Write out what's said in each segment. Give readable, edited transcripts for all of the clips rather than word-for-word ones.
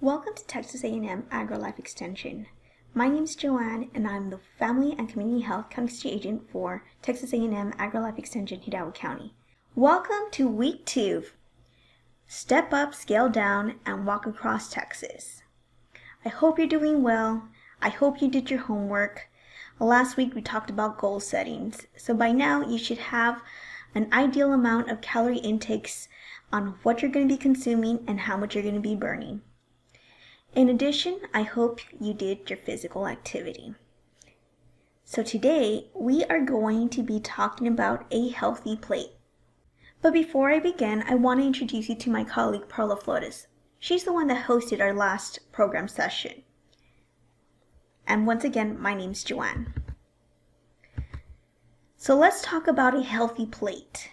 Welcome to Texas A&M AgriLife Extension. My name is Joanne, and I'm the Family and Community Health County Agent for Texas A&M AgriLife Extension, Hidalgo County. Welcome to Week 2, Step Up, Scale Down, and Walk Across Texas. I hope you're doing well. I hope you did your homework. Last week we talked about goal settings, so by now you should have an ideal amount of calorie intakes on what you're going to be consuming and how much you're going to be burning. In addition, I hope you did your physical activity. So today, we are going to be talking about a healthy plate. But before I begin, I want to introduce you to my colleague, Perla Flores. She's the one that hosted our last program session. And once again, my name's Joanne. So let's talk about a healthy plate.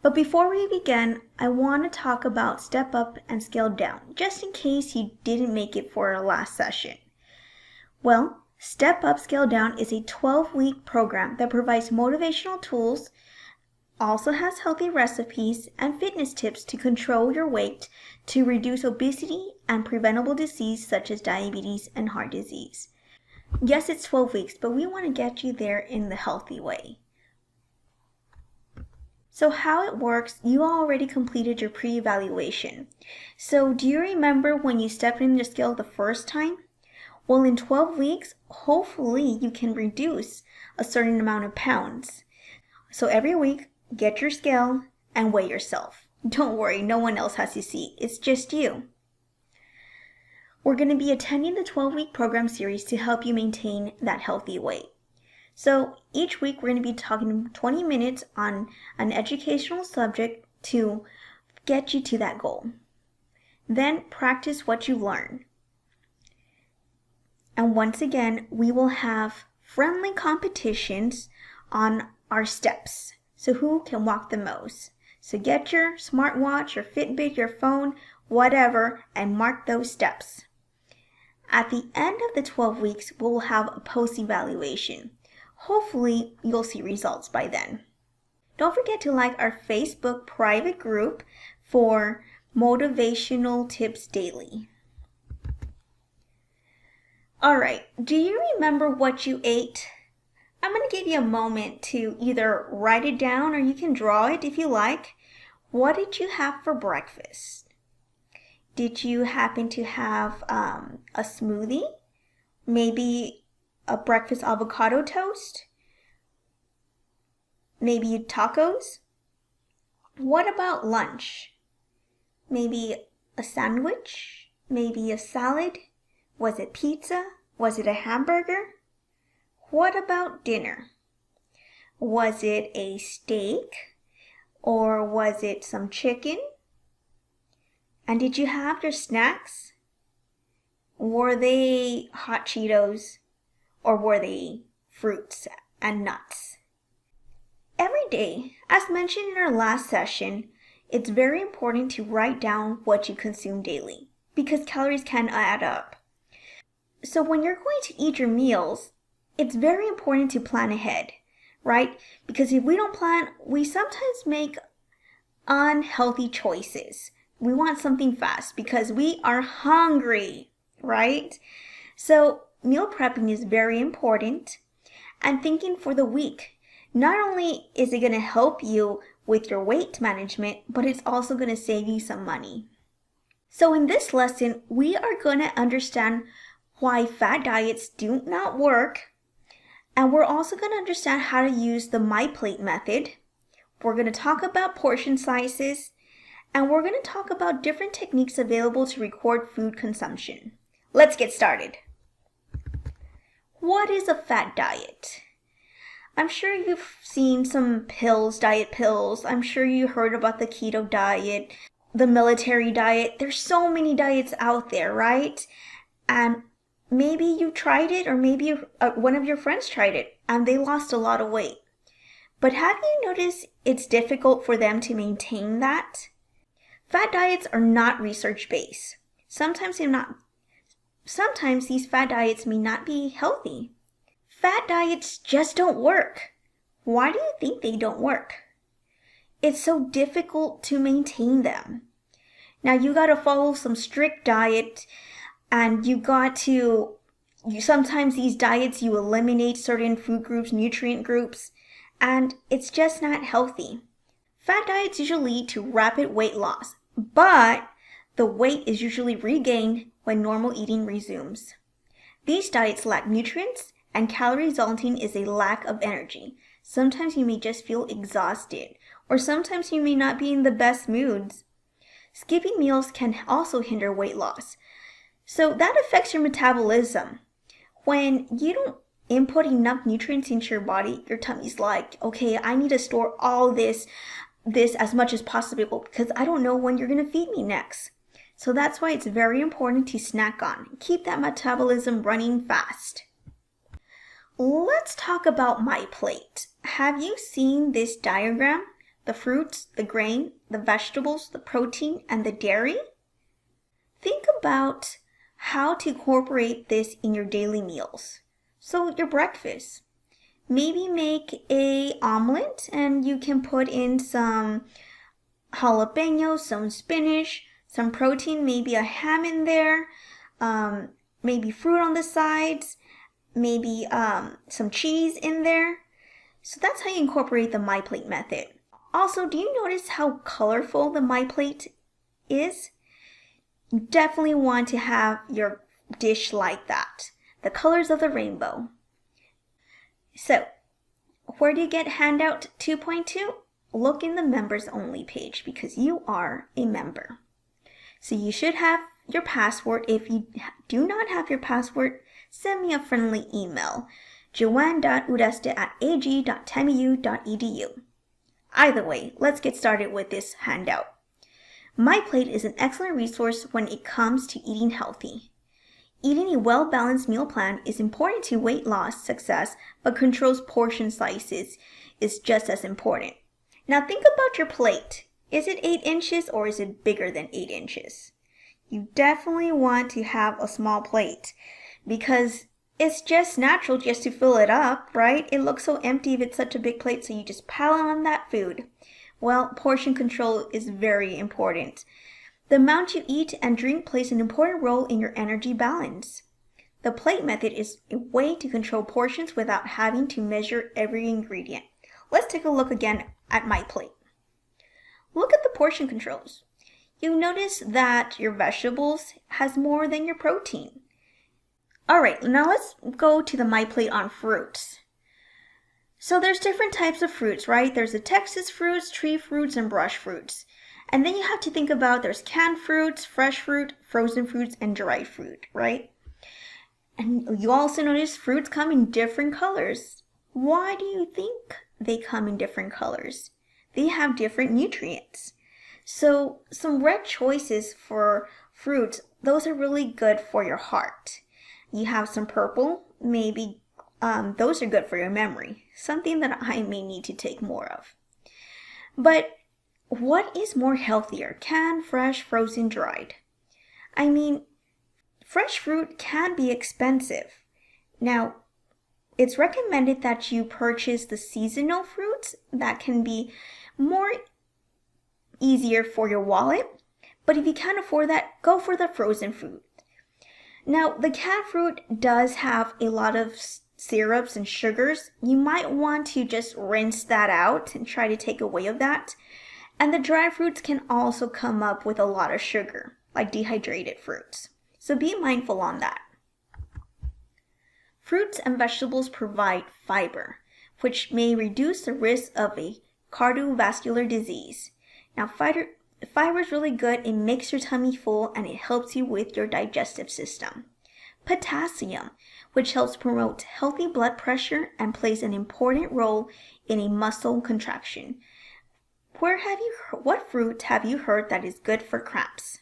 But before we begin, I want to talk about step up and scale down, just in case you didn't make it for our last session. Well, Step Up, Scale Down is a 12-week program that provides motivational tools, also has healthy recipes and fitness tips to control your weight, to reduce obesity and preventable disease such as diabetes and heart disease. Yes, it's 12 weeks, but we want to get you there in the healthy way. So how it works, you already completed your pre-evaluation. So do you remember when you stepped in the scale the first time? Well, in 12 weeks, hopefully you can reduce a certain amount of pounds. So every week, get your scale and weigh yourself. Don't worry, no one else has to see. It's just you. We're going to be attending the 12-week program series to help you maintain that healthy weight. So each week we're going to be talking 20 minutes on an educational subject to get you to that goal. Then practice what you learn. And once again, we will have friendly competitions on our steps. So who can walk the most? So get your smartwatch, your Fitbit, your phone, whatever, and mark those steps. At the end of the 12 weeks, we'll have a post-evaluation. Hopefully, you'll see results by then. Don't forget to like our Facebook private group for motivational tips daily. Alright, do you remember what you ate? I'm going to give you a moment to either write it down or you can draw it if you like. What did you have for breakfast? Did you happen to have a smoothie? Maybe a breakfast avocado toast? Maybe tacos? What about lunch? Maybe a sandwich? Maybe a salad? Was it pizza? Was it a hamburger? What about dinner? Was it a steak? Or was it some chicken? And did you have your snacks? Were they hot Cheetos? Or were they fruits and nuts? Every day, as mentioned in our last session, it's very important to write down what you consume daily because calories can add up. So when you're going to eat your meals, it's very important to plan ahead, right? Because if we don't plan, we sometimes make unhealthy choices. We want something fast because we are hungry, right? So meal prepping is very important, and thinking for the week. Not only is it going to help you with your weight management, but it's also going to save you some money. So in this lesson, we are going to understand why fat diets do not work, and we're also going to understand how to use the MYPLATE method. We're going to talk about portion sizes, and we're going to talk about different techniques available to record food consumption. Let's get started. What is a fat diet? I'm sure you've seen some pills, diet pills. I'm sure you heard about the keto diet, the military diet. There's so many diets out there, right? And maybe you tried it, or maybe one of your friends tried it and they lost a lot of weight. But have you noticed it's difficult for them to maintain that? Fat diets are not research-based. Sometimes these fat diets may not be healthy. Fat diets just don't work. Why do you think they don't work? It's so difficult to maintain them. Now you got to follow some strict diet, and sometimes these diets you eliminate certain food groups, nutrient groups, and it's just not healthy. Fat diets usually lead to rapid weight loss, but the weight is usually regained when normal eating resumes. These diets lack nutrients, and calorie resulting is a lack of energy. Sometimes you may just feel exhausted, or sometimes you may not be in the best moods. Skipping meals can also hinder weight loss. So that affects your metabolism. When you don't input enough nutrients into your body, your tummy's like, okay, I need to store all this as much as possible because I don't know when you're going to feed me next. So that's why it's very important to snack on. Keep that metabolism running fast. Let's talk about MYPLATE. Have you seen this diagram? The fruits, the grain, the vegetables, the protein, and the dairy? Think about how to incorporate this in your daily meals. So your breakfast. Maybe make an omelet and you can put in some jalapenos, some spinach, some protein, maybe a ham in there, maybe fruit on the sides, maybe some cheese in there. So that's how you incorporate the MYPLATE method. Also, do you notice how colorful the MYPLATE is? You definitely want to have your dish like that. The colors of the rainbow. So, where do you get handout 2.2? Look in the members only page because you are a member. So you should have your password. If you do not have your password, send me a friendly email, joanne.ureste@ag.temu.edu. Either way, let's get started with this handout. MYPLATE is an excellent resource when it comes to eating healthy. Eating a well-balanced meal plan is important to weight loss success, but controls portion sizes is just as important. Now think about your plate. Is it 8 inches or is it bigger than 8 inches? You definitely want to have a small plate because it's just natural just to fill it up, right? It looks so empty if it's such a big plate, so you just pile on that food. Well, portion control is very important. The amount you eat and drink plays an important role in your energy balance. The plate method is a way to control portions without having to measure every ingredient. Let's take a look again at MYPLATE. Look at the portion controls. You notice that your vegetables has more than your protein. Alright, now let's go to the MYPLATE on fruits. So there's different types of fruits, right? There's the Texas fruits, tree fruits, and brush fruits. And then you have to think about there's canned fruits, fresh fruit, frozen fruits, and dried fruit, right? And you also notice fruits come in different colors. Why do you think they come in different colors? They have different nutrients. So some red choices for fruits, those are really good for your heart. You have some purple, maybe those are good for your memory. Something that I may need to take more of. But what is more healthier? Canned, fresh, frozen, dried? I mean, fresh fruit can be expensive. Now, it's recommended that you purchase the seasonal fruits that can be more easier for your wallet. But if you can't afford that, go for the frozen fruit. Now, the canned fruit does have a lot of syrups and sugars. You might want to just rinse that out and try to take away of that. And the dry fruits can also come up with a lot of sugar, like dehydrated fruits. So be mindful on that. Fruits and vegetables provide fiber, which may reduce the risk of a cardiovascular disease. Now, fiber is really good. It makes your tummy full and it helps you with your digestive system. Potassium, which helps promote healthy blood pressure and plays an important role in a muscle contraction. What fruit have you heard that is good for cramps?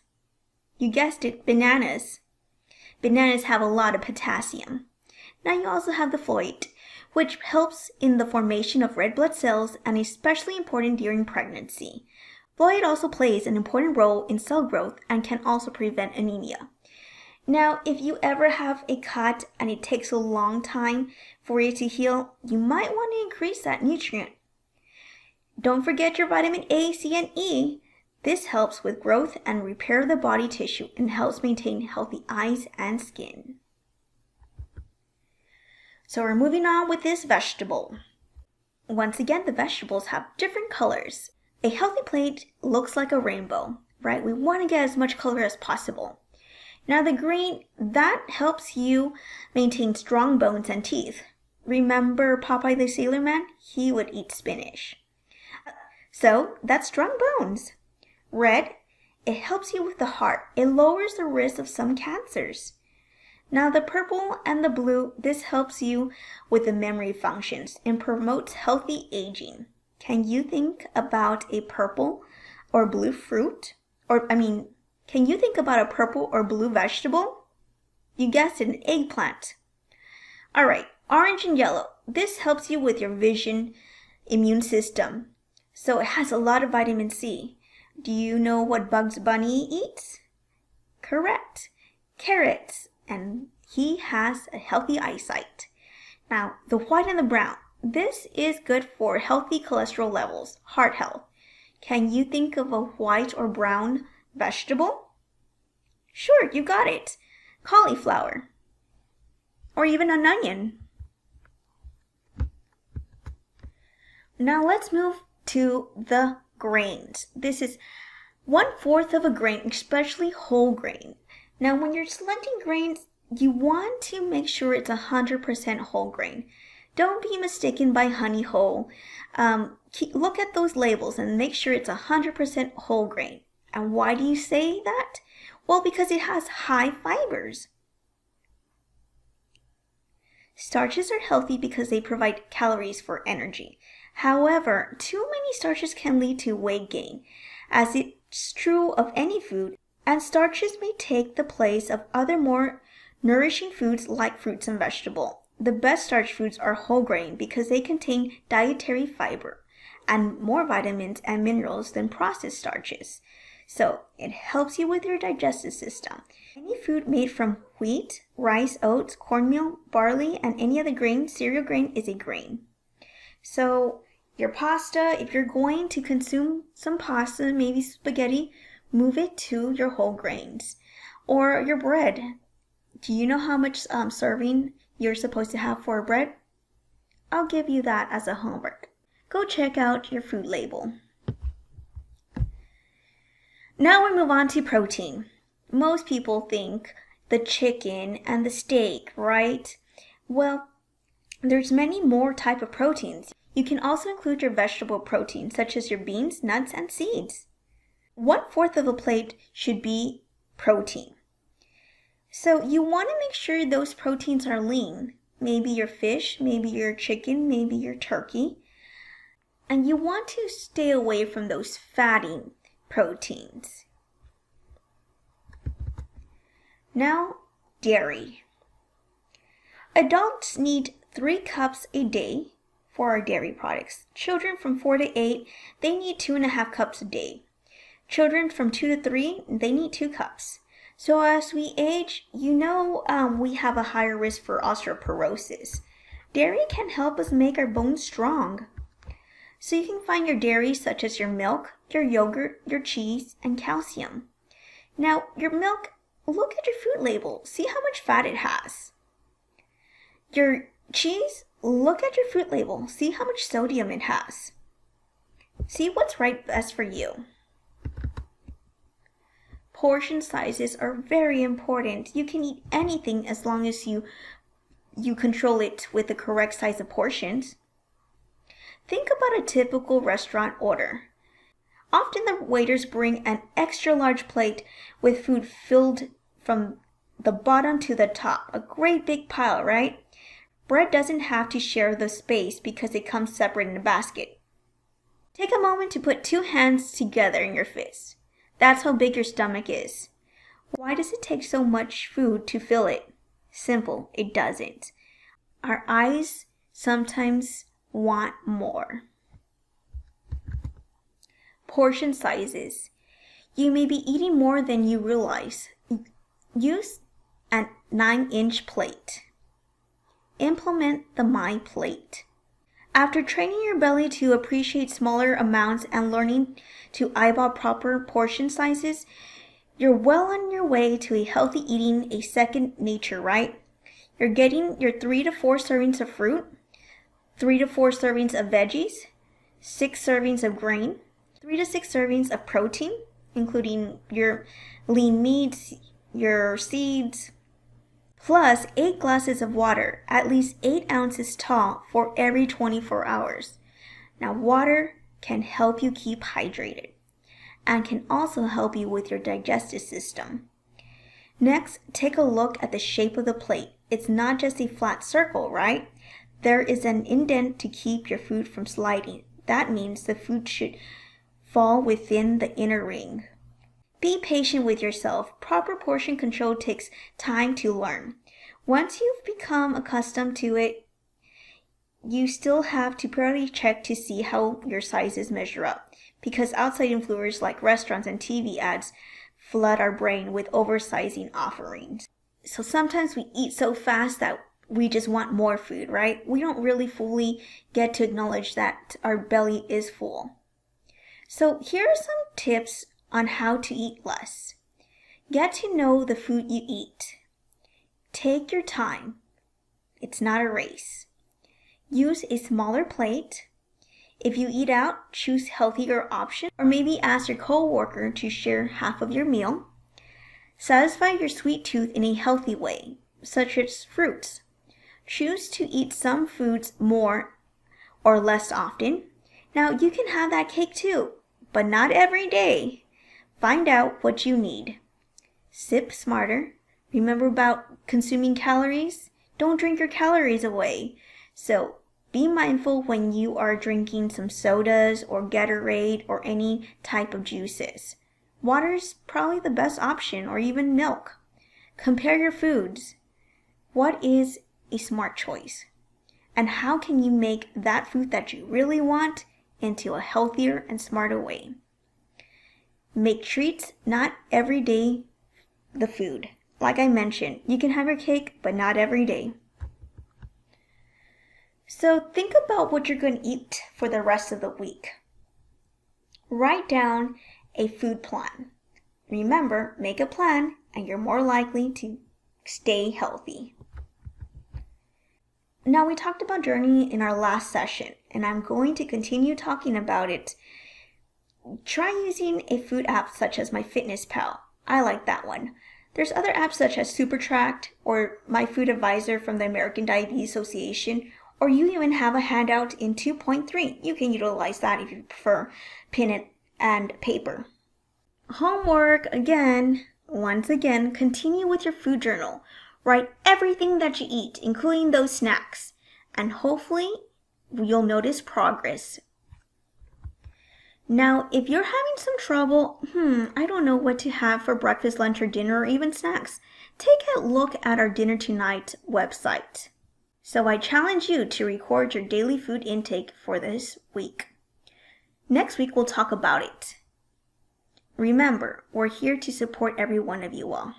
You guessed it, bananas. Bananas have a lot of potassium. Now you also have the folate, which helps in the formation of red blood cells and is especially important during pregnancy. Folate also plays an important role in cell growth and can also prevent anemia. Now, if you ever have a cut and it takes a long time for it to heal, you might want to increase that nutrient. Don't forget your vitamin A, C, and E. This helps with growth and repair the body tissue and helps maintain healthy eyes and skin. So we're moving on with this vegetable. Once again, the vegetables have different colors. A healthy plate looks like a rainbow, right? We want to get as much color as possible. Now the green, that helps you maintain strong bones and teeth. Remember Popeye the Sailor Man? He would eat spinach. So that's strong bones. Red, it helps you with the heart. It lowers the risk of some cancers. Now the purple and the blue, this helps you with the memory functions and promotes healthy aging. Can you think about a purple or blue fruit? Can you think about a purple or blue vegetable? You guessed it, an eggplant. All right, orange and yellow. This helps you with your vision, immune system. So it has a lot of vitamin C. Do you know what Bugs Bunny eats? Correct, carrots. And he has a healthy eyesight. Now, the white and the brown. This is good for healthy cholesterol levels, heart health. Can you think of a white or brown vegetable? Sure, you got it. Cauliflower. Or even an onion. Now let's move to the grains. This is 1/4 of a grain, especially whole grain. Now when you're selecting grains, you want to make sure it's 100% whole grain. Don't be mistaken by honey whole. Look at those labels and make sure it's 100% whole grain. And why do you say that? Well, because it has high fibers. Starches are healthy because they provide calories for energy. However, too many starches can lead to weight gain, as it's true of any food, and starches may take the place of other more nourishing foods like fruits and vegetables. The best starch foods are whole grain because they contain dietary fiber and more vitamins and minerals than processed starches. So it helps you with your digestive system. Any food made from wheat, rice, oats, cornmeal, barley, and any other grain, cereal grain, is a grain. So your pasta, if you're going to consume some pasta, maybe spaghetti, move it to your whole grains. Or your bread. Do you know how much serving you're supposed to have for bread? I'll give you that as a homework. Go check out your food label. Now we move on to protein. Most people think the chicken and the steak, right? Well, there's many more type of proteins. You can also include your vegetable protein, such as your beans, nuts, and seeds. 1/4 of a plate should be protein. So you want to make sure those proteins are lean. Maybe your fish, maybe your chicken, maybe your turkey. And you want to stay away from those fatty proteins. Now, dairy. Adults need 3 cups a day for our dairy products. Children from 4 to 8, they need 2.5 cups a day. Children from 2 to 3, they need 2 cups. So as we age, we have a higher risk for osteoporosis. Dairy can help us make our bones strong. So you can find your dairy such as your milk, your yogurt, your cheese, and calcium. Now, your milk, look at your food label. See how much fat it has. Your cheese, look at your food label. See how much sodium it has. See what's right best for you. Portion sizes are very important. You can eat anything as long as you control it with the correct size of portions. Think about a typical restaurant order. Often the waiters bring an extra large plate with food filled from the bottom to the top. A great big pile, right? Bread doesn't have to share the space because it comes separate in a basket. Take a moment to put 2 hands together in your fist. That's how big your stomach is. Why does it take so much food to fill it? Simple, it doesn't. Our eyes sometimes want more. Portion sizes. You may be eating more than you realize. Use a 9-inch plate. Implement the MYPLATE. After training your belly to appreciate smaller amounts and learning to eyeball proper portion sizes, you're well on your way to a healthy eating, a second nature, right? You're getting your 3 to 4 servings of fruit, 3 to 4 servings of veggies, 6 servings of grain, 3 to 6 servings of protein, including your lean meats, your seeds, plus 8 glasses of water, at least 8 ounces tall for every 24 hours. Now, water can help you keep hydrated and can also help you with your digestive system. Next, take a look at the shape of the plate. It's not just a flat circle, right? There is an indent to keep your food from sliding. That means the food should fall within the inner ring. Be patient with yourself. Proper portion control takes time to learn. Once you've become accustomed to it, you still have to periodically check to see how your sizes measure up, because outside influencers like restaurants and TV ads flood our brain with oversizing offerings. So sometimes we eat so fast that we just want more food, right? We don't really fully get to acknowledge that our belly is full. So here are some tips on how to eat less. Get to know the food you eat. Take your time. It's not a race. Use a smaller plate. If you eat out, choose healthier options, or maybe ask your coworker to share half of your meal. Satisfy your sweet tooth in a healthy way, such as fruits. Choose to eat some foods more or less often. Now, you can have that cake too, but not every day. Find out what you need. Sip smarter. Remember about consuming calories? Don't drink your calories away. So be mindful when you are drinking some sodas or Gatorade or any type of juices. Water is probably the best option, or even milk. Compare your foods. What is a smart choice? And how can you make that food that you really want into a healthier and smarter way? Make treats not every day the food. Like I mentioned, you can have your cake, but not every day. So think about what you're going to eat for the rest of the week. Write down a food plan. Remember, make a plan and you're more likely to stay healthy. Now, we talked about journaling in our last session, and I'm going to continue talking about it. Try using a food app such as MyFitnessPal. I like that one. There's other apps such as SuperTrack or My Food Advisor from the American Diabetes Association, or you even have a handout in 2.3. You can utilize that if you prefer pen and paper. Homework once again, continue with your food journal. Write everything that you eat, including those snacks, and hopefully you'll notice progress. Now, if you're having some trouble, I don't know what to have for breakfast, lunch, or dinner, or even snacks, take a look at our Dinner Tonight website. So I challenge you to record your daily food intake for this week. Next week, we'll talk about it. Remember, we're here to support every one of you all.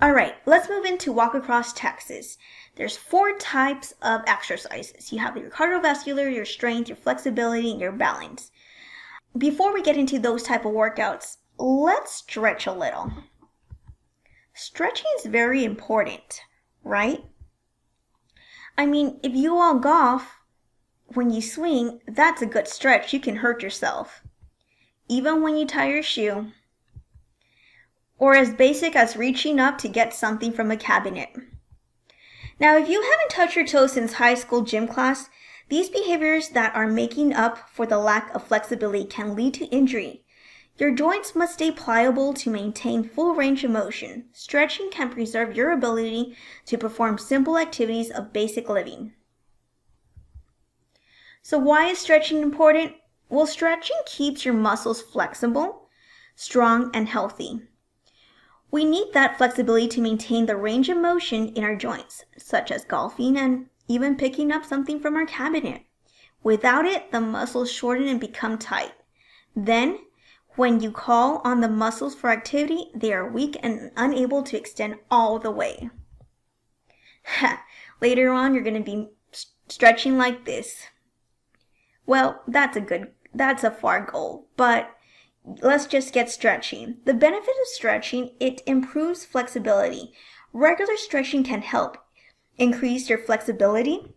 All right, let's move into walk across Texas. There's 4 types of exercises. You have your cardiovascular, your strength, your flexibility, and your balance. Before we get into those type of workouts, let's stretch a little. Stretching is very important, right? I mean, if you all golf, when you swing, that's a good stretch. You can hurt yourself. Even when you tie your shoe. Or as basic as reaching up to get something from a cabinet. Now, if you haven't touched your toes since high school gym class, these behaviors that are making up for the lack of flexibility can lead to injury. Your joints must stay pliable to maintain full range of motion. Stretching can preserve your ability to perform simple activities of basic living. So why is stretching important? Well, stretching keeps your muscles flexible, strong, and healthy. We need that flexibility to maintain the range of motion in our joints, such as golfing and even picking up something from our cabinet. Without it, the muscles shorten and become tight. Then, when you call on the muscles for activity, they are weak and unable to extend all the way. Later on, you're going to be stretching like this. Well, that's a far goal, but let's just get stretching. The benefit of stretching, it improves flexibility. Regular stretching can help increase your flexibility,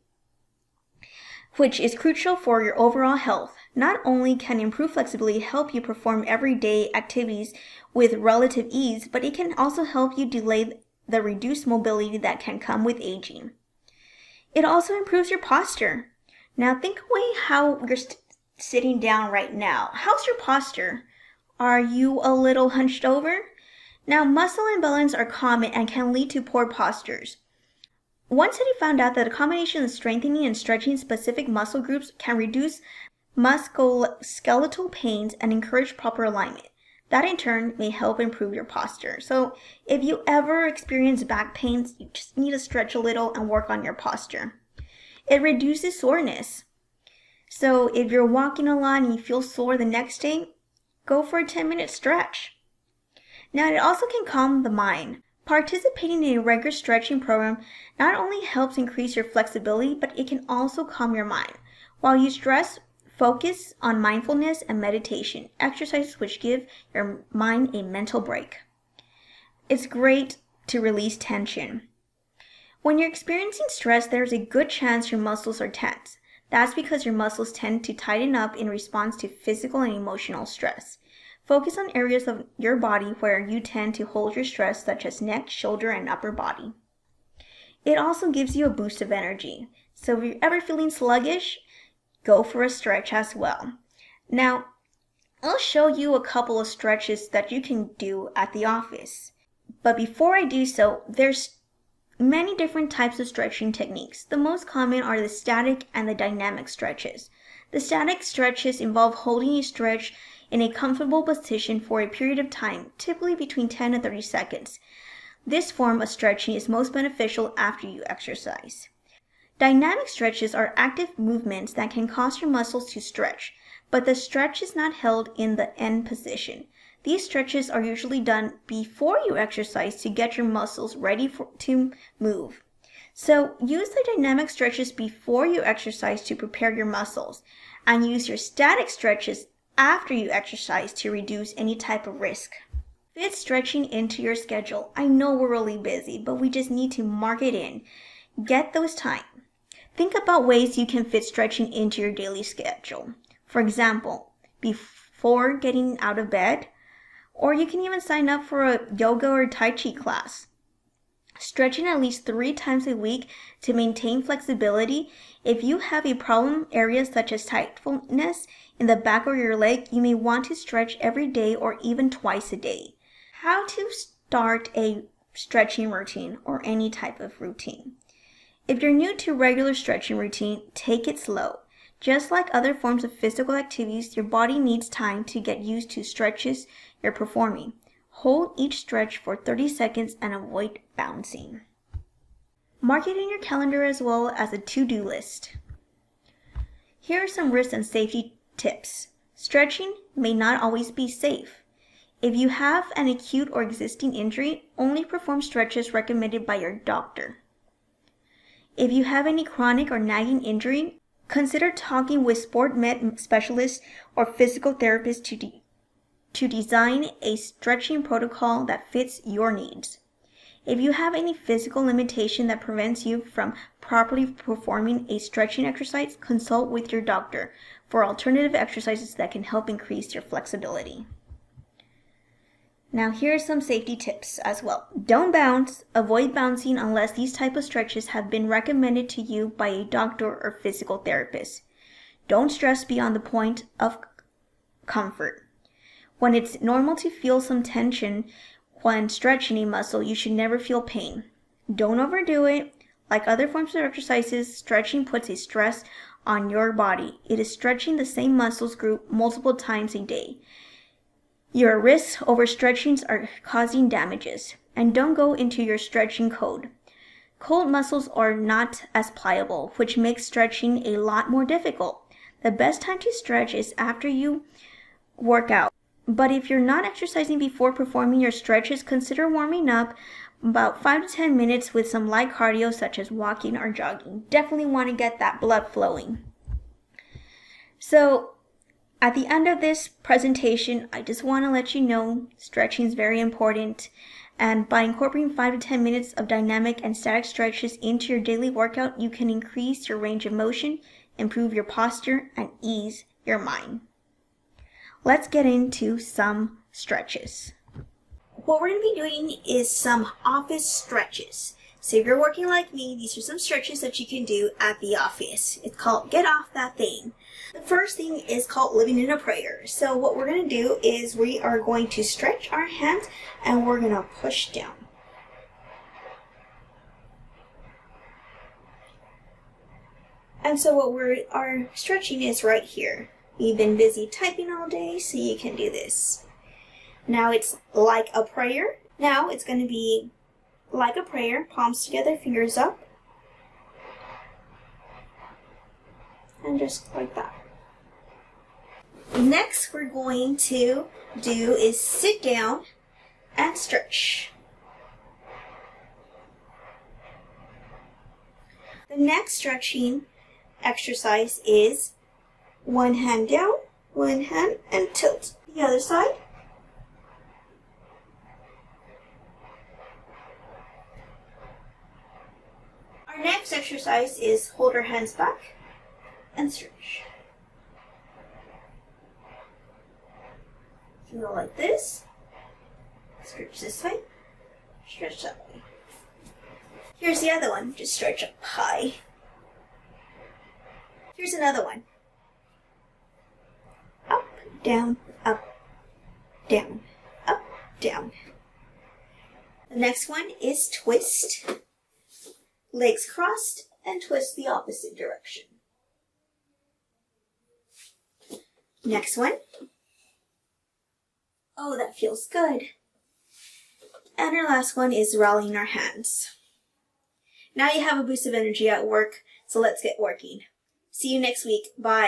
which is crucial for your overall health. Not only can improved flexibility help you perform everyday activities with relative ease, but it can also help you delay the reduced mobility that can come with aging. It also improves your posture. Now think away how you're sitting down right now. How's your posture? Are you a little hunched over? Now, muscle imbalance are common and can lead to poor postures. One study found out that a combination of strengthening and stretching specific muscle groups can reduce musculoskeletal pains and encourage proper alignment. That in turn may help improve your posture. So if you ever experience back pains, you just need to stretch a little and work on your posture. It reduces soreness. So if you're walking a lot and you feel sore the next day, go for a 10-minute stretch. Now it also can calm the mind. Participating in a regular stretching program not only helps increase your flexibility, but it can also calm your mind. While you stress, focus on mindfulness and meditation, exercises which give your mind a mental break. It's great to release tension. When you're experiencing stress, there's a good chance your muscles are tense. That's because your muscles tend to tighten up in response to physical and emotional stress. Focus on areas of your body where you tend to hold your stress, such as neck, shoulder, and upper body. It also gives you a boost of energy. So if you're ever feeling sluggish, go for a stretch as well. Now, I'll show you a couple of stretches that you can do at the office. But before I do so, there's many different types of stretching techniques. The most common are the static and the dynamic stretches. The static stretches involve holding a stretch in a comfortable position for a period of time, typically between 10 and 30 seconds. This form of stretching is most beneficial after you exercise. Dynamic stretches are active movements that can cause your muscles to stretch, but the stretch is not held in the end position. These stretches are usually done before you exercise to get your muscles ready to move. So use the dynamic stretches before you exercise to prepare your muscles, and use your static stretches after you exercise to reduce any type of risk. Fit stretching into your schedule. I know we're really busy, but we just need to mark it in. Get those time. Think about ways you can fit stretching into your daily schedule. For example, before getting out of bed, or you can even sign up for a yoga or Tai Chi class. Stretching at least 3 times a week to maintain flexibility. If you have a problem area such as tightness in the back of your leg, you may want to stretch every day or even twice a day. How to start a stretching routine or any type of routine. If you're new to regular stretching routine, take it slow. Just like other forms of physical activities, your body needs time to get used to stretches you're performing. Hold each stretch for 30 seconds and avoid bouncing. Mark it in your calendar as well as a to-do list. Here are some risk and safety tips. Stretching may not always be safe. If you have an acute or existing injury, only perform stretches recommended by your doctor. If you have any chronic or nagging injury, consider talking with sport med specialists or physical therapists to design a stretching protocol that fits your needs. If you have any physical limitation that prevents you from properly performing a stretching exercise, consult with your doctor for alternative exercises that can help increase your flexibility. Now here are some safety tips as well. Don't bounce. Avoid bouncing unless these type of stretches have been recommended to you by a doctor or physical therapist. Don't stress beyond the point of comfort. When it's normal to feel some tension when stretching a muscle, you should never feel pain. Don't overdo it. Like other forms of exercises, stretching puts a stress on your body. It is stretching the same muscles group multiple times a day. Your risks over stretchings are causing damages. And don't go into your stretching code. Cold muscles are not as pliable, which makes stretching a lot more difficult. The best time to stretch is after you work out. But if you're not exercising before performing your stretches, consider warming up about 5 to 10 minutes with some light cardio such as walking or jogging. Definitely want to get that blood flowing. So at the end of this presentation, I just want to let you know stretching is very important. And by incorporating 5 to 10 minutes of dynamic and static stretches into your daily workout, you can increase your range of motion, improve your posture, and ease your mind. Let's get into some stretches. What we're going to be doing is some office stretches. So if you're working like me, these are some stretches that you can do at the office. It's called Get Off That Thing. The first thing is called Living in a Prayer. So what we're going to do is we are going to stretch our hands and we're going to push down. And so what our stretching is right here. You've been busy typing all day, so you can do this. Now it's like a prayer. Now it's going to be like a prayer, palms together, fingers up. And just like that. Next we're going to do is sit down and stretch. The next stretching exercise is one hand down, one hand, and tilt. The other side. Our next exercise is hold our hands back and stretch. You go like this, stretch this way, stretch that way. Here's the other one, just stretch up high. Here's another one. Up, down, up, down, up, down. The next one is twist. Legs crossed and twist the opposite direction. Next one. Oh, that feels good. And our last one is rallying our hands. Now you have a boost of energy at work, so let's get working. See you next week. Bye.